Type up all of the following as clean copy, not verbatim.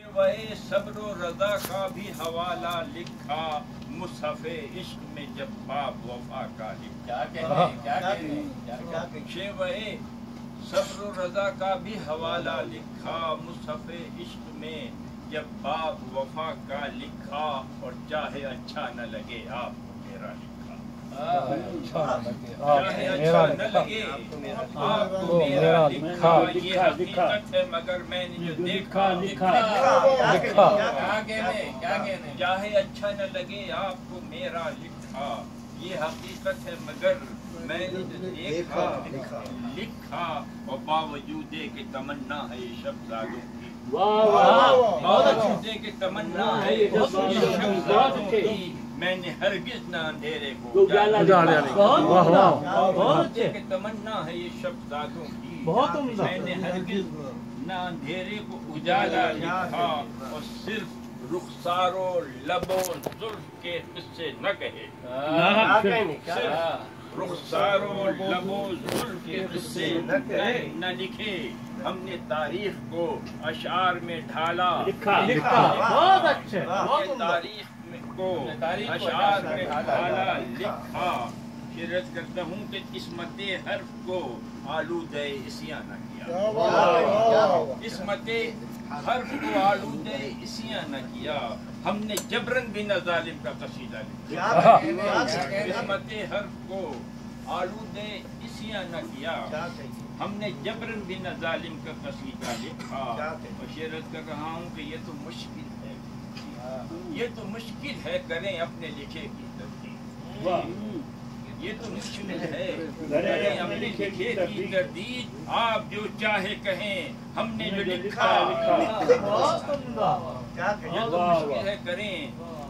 شیوائے صبر و رضا کا بھی حوالہ لکھا مصحف عشق میں جب باب وفا کا لکھا. شیوائے صبر و رضا کا بھی حوالہ لکھا مصحف عشق میں جب باب وفا کا لکھا اور چاہے اچھا نہ لگے آپ کو میرا لکھا. چاہے اچھا نہ لگے آپ کو میرا لکھا. یہ حقیقت ہے مگر میں نے جو دیکھا چاہے اچھا نہ لگے آپ کو میرا لکھا. یہ حقیقت ہے مگر میں نے جو دیکھا لکھا. اور باوجود کہ تمنا ہے یہ شبزادوں کی باوجود کہ تمنا ہے یہ شبزادوں کی میں نے ہرگز نہ اندھیرے کو کہ تمنا ہے یہ شبزادوں کی میں نے ہرگز نہ اندھیرے کو اجالا لکھا. اور صرف رخسار و لب و زلف کے قصے نہ کہے رخسار و لب و زلف کے قصے نہ لکھے. ہم نے تاریخ کو اشعار میں ڈھالا بہت اچھے تاریخ کو اشعار میں ڈھالا لکھا. شرط کرتا ہوں کہ قسمت حرف کو آلودہ عصیاں نہ کیا. قسمت حرف کو آلودہ عصیاں نہ کیا. ہم نے جبرن بھی نہ ظالم کا قصیدہ لکھا. قسمت حرف کو آلودہ عصیاں نہ کیا. ہم نے جبرن بھی نہ ظالم کا قصیدہ لکھا. اور شعرت کر رہا ہوں کہ یہ تو مشکل ہے یہ تو مشکل ہے کریں اپنے لکھے کی تردید. یہ تو مشکل ہے کریں اپنے لکھے کی تردید. آپ جو چاہے کہیں ہم نے جو لکھا یہ تو مشکل ہے کریں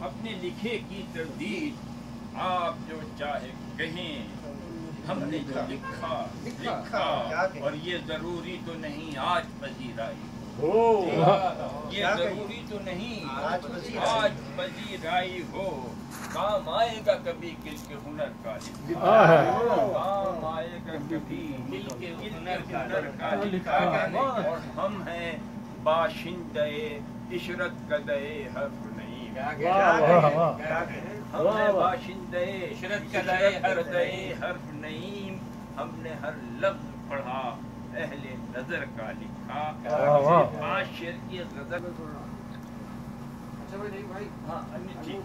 اپنے لکھے کی تردید. آپ جو چاہے کہیں ہم نے جو لکھا اور یہ ضروری تو نہیں آج پذیرائی یہ ضروری تو نہیں آج پذیرائی ہو. کام آئے گا کبھی دل کے ہنر کا کام آئے گا کبھی دل کے ہنر کا لکھا. اور ہم ہیں باشندے عشرت کدے حرف نہیں. ہم ہیں باشندے عشرت کدے حرف نہیں. ہم نے ہر لفظ پڑھا اہل نظر کا لکھا. 5 شعر کی غزل. اچھا بھائی